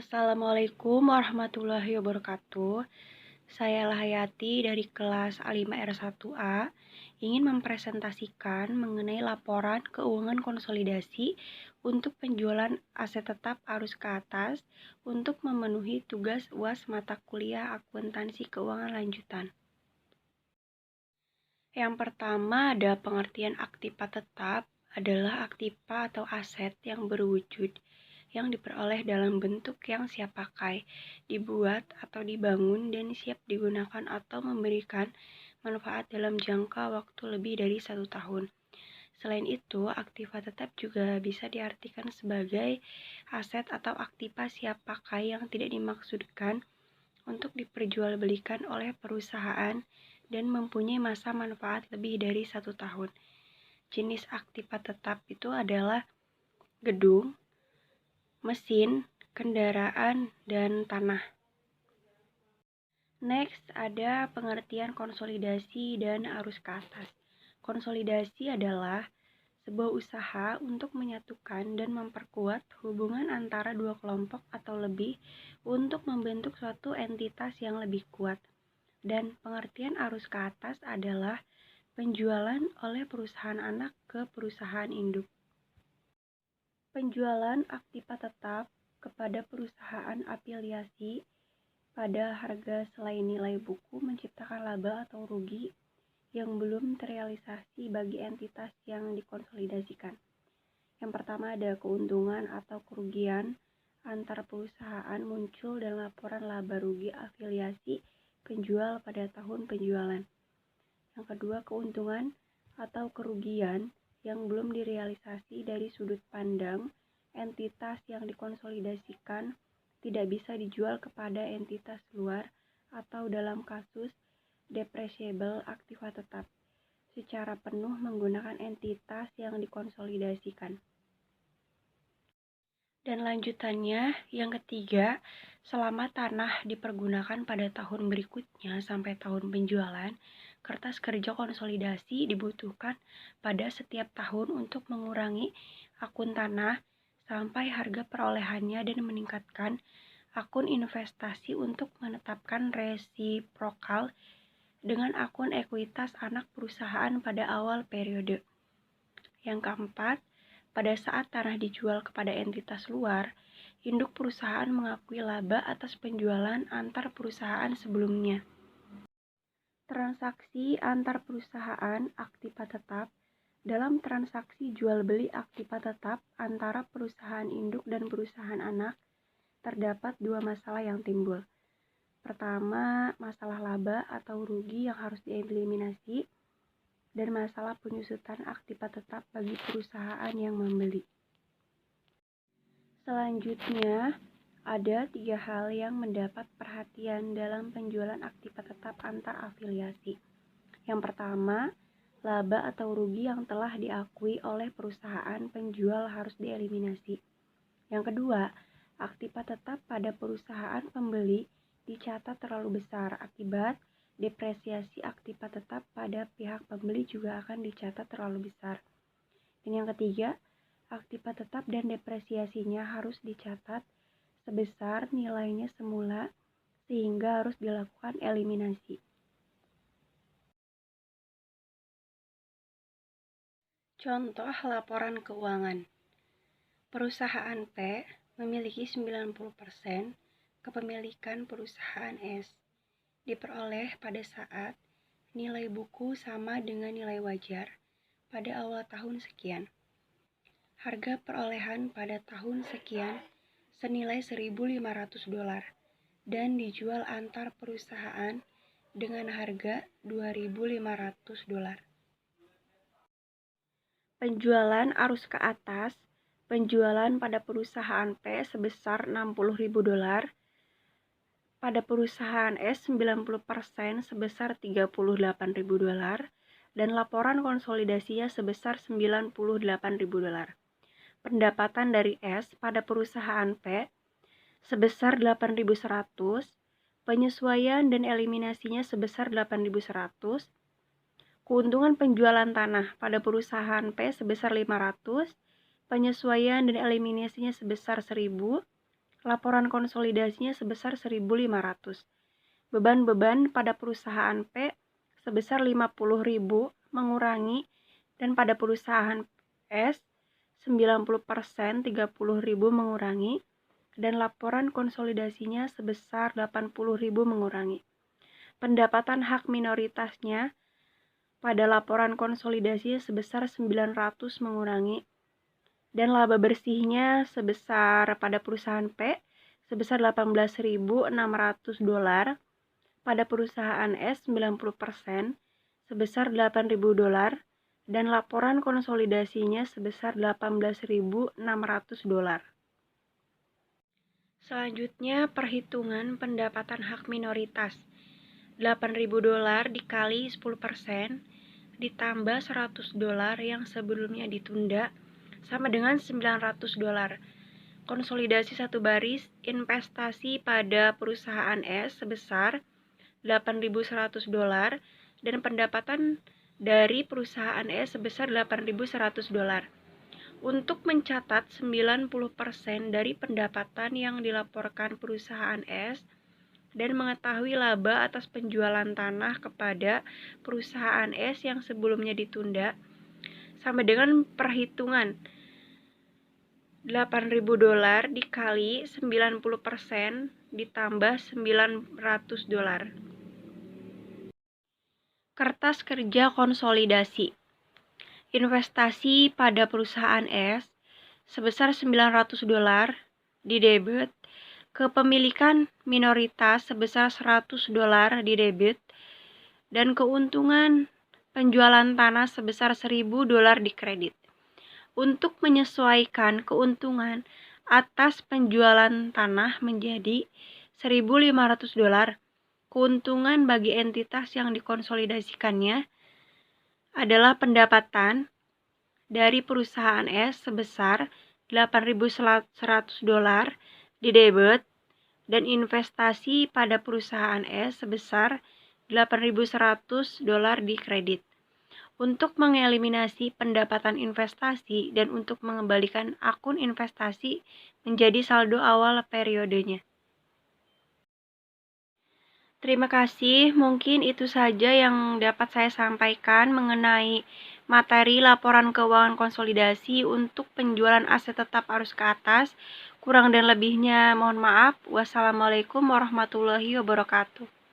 Assalamualaikum warahmatullahi wabarakatuh. Saya Lahayati dari kelas A5R1A ingin mempresentasikan mengenai laporan keuangan konsolidasi untuk penjualan aset tetap arus ke atas untuk memenuhi tugas UAS mata kuliah akuntansi keuangan lanjutan. Yang pertama ada pengertian aktiva tetap adalah aktiva atau aset yang berwujud yang diperoleh dalam bentuk yang siap pakai, dibuat atau dibangun dan siap digunakan atau memberikan manfaat dalam jangka waktu lebih dari 1 tahun. Selain itu, aktiva tetap juga bisa diartikan sebagai aset atau aktiva siap pakai yang tidak dimaksudkan untuk diperjualbelikan oleh perusahaan dan mempunyai masa manfaat lebih dari 1 tahun. Jenis aktiva tetap itu adalah gedung, mesin, kendaraan, dan tanah. Next, ada pengertian konsolidasi dan arus ke atas. Konsolidasi adalah sebuah usaha untuk menyatukan dan memperkuat hubungan antara dua kelompok atau lebih untuk membentuk suatu entitas yang lebih kuat. Dan pengertian arus ke atas adalah penjualan oleh perusahaan anak ke perusahaan induk. Penjualan aktiva tetap kepada perusahaan afiliasi pada harga selain nilai buku menciptakan laba atau rugi yang belum terrealisasi bagi entitas yang dikonsolidasikan. Yang pertama ada keuntungan atau kerugian antar perusahaan muncul dalam laporan laba rugi afiliasi penjual pada tahun penjualan. Yang kedua, keuntungan atau kerugian yang belum direalisasi dari sudut pandang entitas yang dikonsolidasikan tidak bisa dijual kepada entitas luar atau dalam kasus depreciable aktiva tetap secara penuh menggunakan entitas yang dikonsolidasikan. Dan lanjutannya, yang ketiga, selama tanah dipergunakan pada tahun berikutnya sampai tahun penjualan, kertas kerja konsolidasi dibutuhkan pada setiap tahun untuk mengurangi akun tanah sampai harga perolehannya dan meningkatkan akun investasi untuk menetapkan resiprokal dengan akun ekuitas anak perusahaan pada awal periode. Yang keempat, pada saat tanah dijual kepada entitas luar, induk perusahaan mengakui laba atas penjualan antar perusahaan sebelumnya. Transaksi antar perusahaan aktiva tetap. Dalam transaksi jual beli aktiva tetap antara perusahaan induk dan perusahaan anak, terdapat dua masalah yang timbul. Pertama, masalah laba atau rugi yang harus dieliminasi, dan masalah penyusutan aktiva tetap bagi perusahaan yang membeli. Selanjutnya, ada 3 hal yang mendapat perhatian dalam penjualan aktiva tetap antar afiliasi. Yang pertama, laba atau rugi yang telah diakui oleh perusahaan penjual harus dieliminasi. Yang kedua, aktiva tetap pada perusahaan pembeli dicatat terlalu besar akibat depresiasi aktiva tetap pada pihak pembeli juga akan dicatat terlalu besar. Dan yang ketiga, aktiva tetap dan depresiasinya harus dicatat sebesar nilainya semula sehingga harus dilakukan eliminasi. Contoh laporan keuangan. Perusahaan P memiliki 90% kepemilikan perusahaan S. Diperoleh pada saat nilai buku sama dengan nilai wajar pada awal tahun sekian. Harga perolehan pada tahun sekian senilai $1.500 dan dijual antar perusahaan dengan harga $2.500. Penjualan arus ke atas, penjualan pada perusahaan P sebesar $60.000, pada perusahaan S 90% sebesar $38.000, dan laporan konsolidasinya sebesar $98.000. Pendapatan dari S pada perusahaan P sebesar 8.100, penyesuaian dan eliminasinya sebesar 8.100, keuntungan penjualan tanah pada perusahaan P sebesar 500, penyesuaian dan eliminasinya sebesar 1.000, laporan konsolidasinya sebesar 1.500. Beban-beban pada perusahaan P sebesar 50.000 mengurangi, dan pada perusahaan S 90% 30.000 mengurangi, dan laporan konsolidasinya sebesar 80.000 mengurangi. Pendapatan hak minoritasnya pada laporan konsolidasinya sebesar 900 mengurangi, dan laba bersihnya sebesar pada perusahaan P sebesar 18.600 dolar, pada perusahaan S 90% sebesar 8.000 dolar, dan laporan konsolidasinya sebesar 18.600 dolar. Selanjutnya, perhitungan pendapatan hak minoritas. 8.000 dolar dikali 10% ditambah 100 dolar yang sebelumnya ditunda sama dengan 900 dolar. Konsolidasi satu baris, investasi pada perusahaan S sebesar 8.100 dolar dan pendapatan dari perusahaan S sebesar 8.100 dolar. Untuk mencatat 90% dari pendapatan yang dilaporkan perusahaan S dan mengetahui laba atas penjualan tanah kepada perusahaan S yang sebelumnya ditunda, sama dengan perhitungan 8.000 dolar dikali 90% ditambah 900 dolar. Kertas kerja konsolidasi. Investasi pada perusahaan S sebesar 900 dolar di debit, kepemilikan minoritas sebesar 100 dolar di debit, dan keuntungan penjualan tanah sebesar 1.000 dolar di kredit. Untuk menyesuaikan keuntungan atas penjualan tanah menjadi 1.500 dolar, keuntungan bagi entitas yang dikonsolidasikannya adalah pendapatan dari perusahaan S sebesar 8.100 dolar di debit dan investasi pada perusahaan S sebesar 8.100 dolar di kredit. Untuk mengeliminasi pendapatan investasi dan untuk mengembalikan akun investasi menjadi saldo awal periodenya. Terima kasih, mungkin itu saja yang dapat saya sampaikan mengenai materi laporan keuangan konsolidasi untuk penjualan aset tetap arus ke atas. Kurang dan lebihnya mohon maaf. Wassalamualaikum warahmatullahi wabarakatuh.